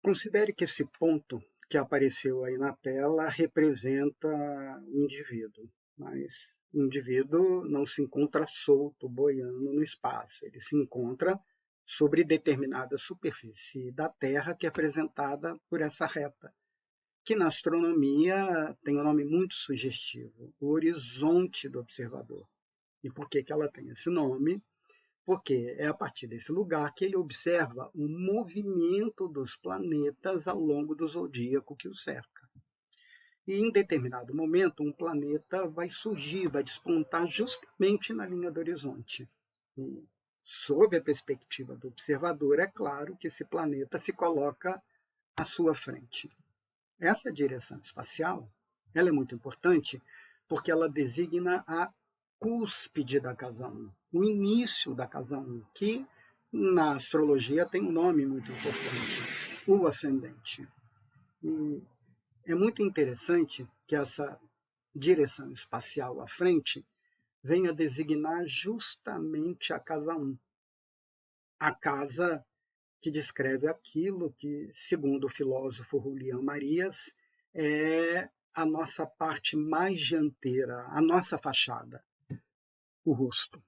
Considere que esse ponto que apareceu aí na tela representa o indivíduo, mas o indivíduo não se encontra solto, boiando no espaço, ele se encontra sobre determinada superfície da Terra que é apresentada por essa reta, que na astronomia tem um nome muito sugestivo, o horizonte do observador. E por que que ela tem esse nome? Porque é a partir desse lugar que ele observa o movimento dos planetas ao longo do zodíaco que o cerca. E em determinado momento, um planeta vai surgir, vai despontar justamente na linha do horizonte. E, sob a perspectiva do observador, é claro que esse planeta se coloca à sua frente. Essa direção espacial, ela é muito importante porque ela designa a cúspide da casa 1, o início da casa 1, que na astrologia tem um nome muito importante, o ascendente. E é muito interessante que essa direção espacial à frente venha designar justamente a casa 1, a casa que descreve aquilo que, segundo o filósofo Julián Marias, é a nossa parte mais dianteira, a nossa fachada, o rosto.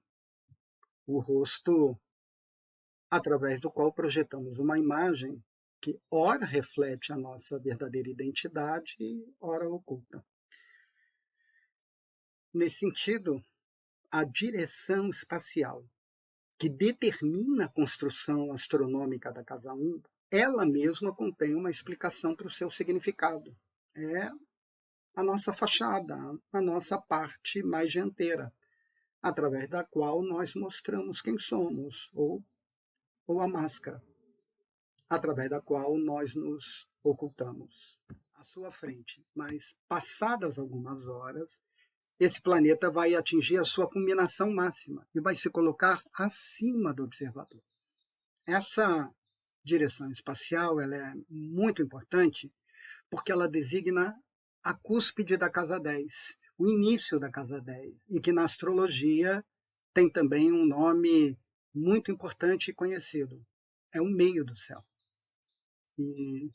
O rosto através do qual projetamos uma imagem que ora reflete a nossa verdadeira identidade e ora oculta. Nesse sentido, a direção espacial que determina a construção astronômica da casa 1, ela mesma contém uma explicação para o seu significado. É a nossa fachada, a nossa parte mais dianteira, através da qual nós mostramos quem somos, ou a máscara, através da qual nós nos ocultamos à sua frente. Mas, passadas algumas horas, esse planeta vai atingir a sua culminação máxima e vai se colocar acima do observador. Essa direção espacial ela é muito importante porque ela designa a cúspide da casa 10, o início da casa 10, e que na astrologia tem também um nome muito importante e conhecido. É o meio do céu. E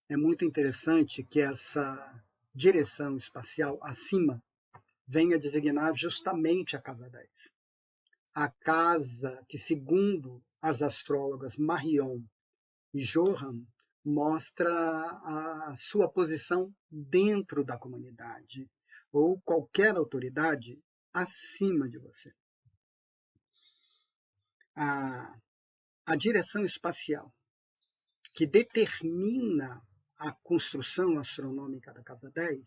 é muito interessante que essa direção espacial acima venha designar justamente a casa 10. A casa que, segundo as astrólogas Marion e Johan, mostra a sua posição dentro da comunidade, ou qualquer autoridade acima de você. A direção espacial que determina a construção astronômica da casa 10,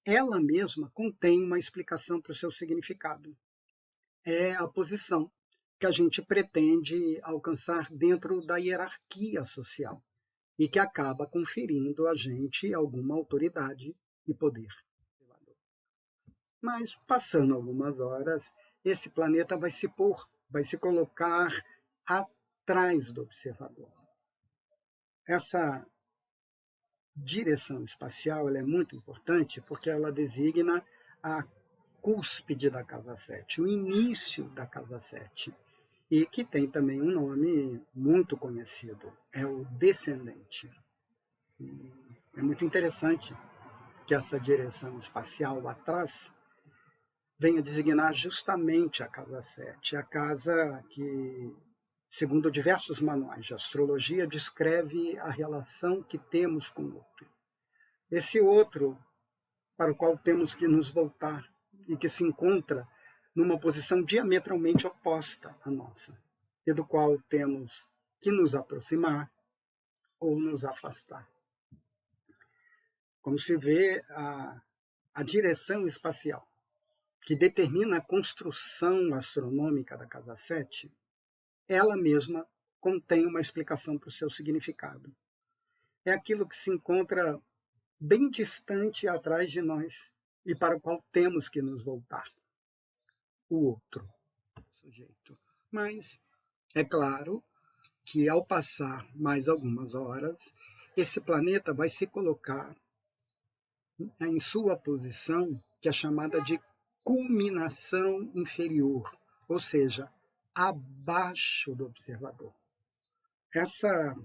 ela mesma contém uma explicação para o seu significado. É a posição que a gente pretende alcançar dentro da hierarquia social e que acaba conferindo a gente alguma autoridade e poder. Mas, passando algumas horas, esse planeta vai se colocar atrás do observador. Essa direção espacial ela é muito importante porque ela designa a cúspide da casa 7, o início da casa 7, e que tem também um nome muito conhecido, é o descendente. É muito interessante que essa direção espacial atrás venha designar justamente a casa 7, a casa que, segundo diversos manuais de astrologia, descreve a relação que temos com o outro. Esse outro para o qual temos que nos voltar e que se encontra numa posição diametralmente oposta à nossa, e do qual temos que nos aproximar ou nos afastar. Como se vê, a direção espacial que determina a construção astronômica da casa 7, ela mesma contém uma explicação para o seu significado. É aquilo que se encontra bem distante atrás de nós e para o qual temos que nos voltar. O outro sujeito. Mas é claro que ao passar mais algumas horas, esse planeta vai se colocar em sua posição, que é chamada de culminação inferior, ou seja, abaixo do observador. Essa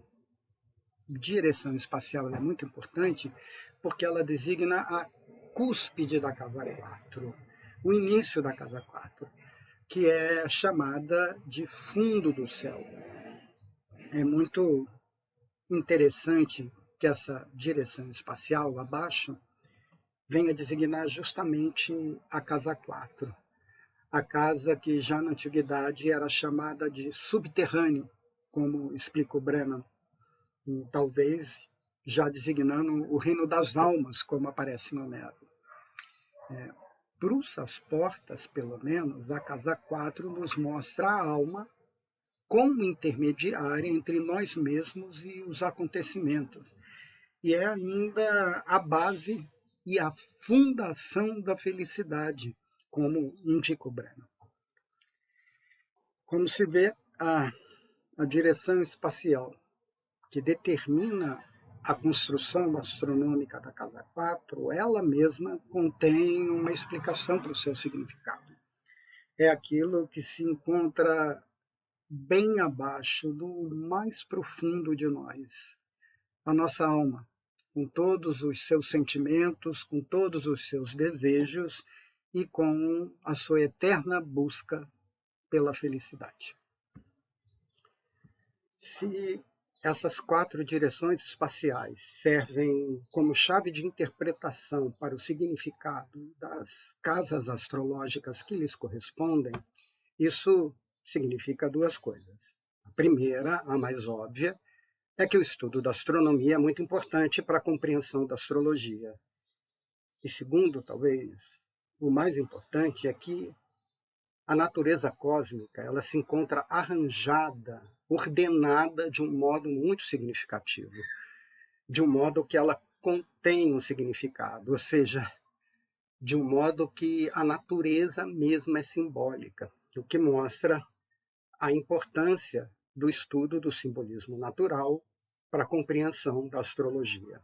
direção espacial é muito importante porque ela designa a cúspide da casa 4, o início da casa 4, que é chamada de fundo do céu. É muito interessante que essa direção espacial abaixo venha designar justamente a casa 4, a casa que já na antiguidade era chamada de subterrâneo, como explica o Brennan, e talvez já designando o reino das almas, como aparece no Homero. Bruças portas, pelo menos, a casa 4 nos mostra a alma como intermediária entre nós mesmos e os acontecimentos. E é ainda a base e a fundação da felicidade, como indica o Brennan. Como se vê, a direção espacial que determina a construção astronômica da casa 4, ela mesma contém uma explicação para o seu significado. É aquilo que se encontra bem abaixo do mais profundo de nós, a nossa alma, com todos os seus sentimentos, com todos os seus desejos e com a sua eterna busca pela felicidade. Se essas 4 direções espaciais servem como chave de interpretação para o significado das casas astrológicas que lhes correspondem, isso significa 2 coisas. A primeira, a mais óbvia, é que o estudo da astronomia é muito importante para a compreensão da astrologia. E segundo, talvez, o mais importante é que a natureza cósmica ela se encontra arranjada, ordenada de um modo muito significativo, de um modo que ela contém um significado, ou seja, de um modo que a natureza mesma é simbólica, o que mostra a importância do estudo do simbolismo natural para a compreensão da astrologia.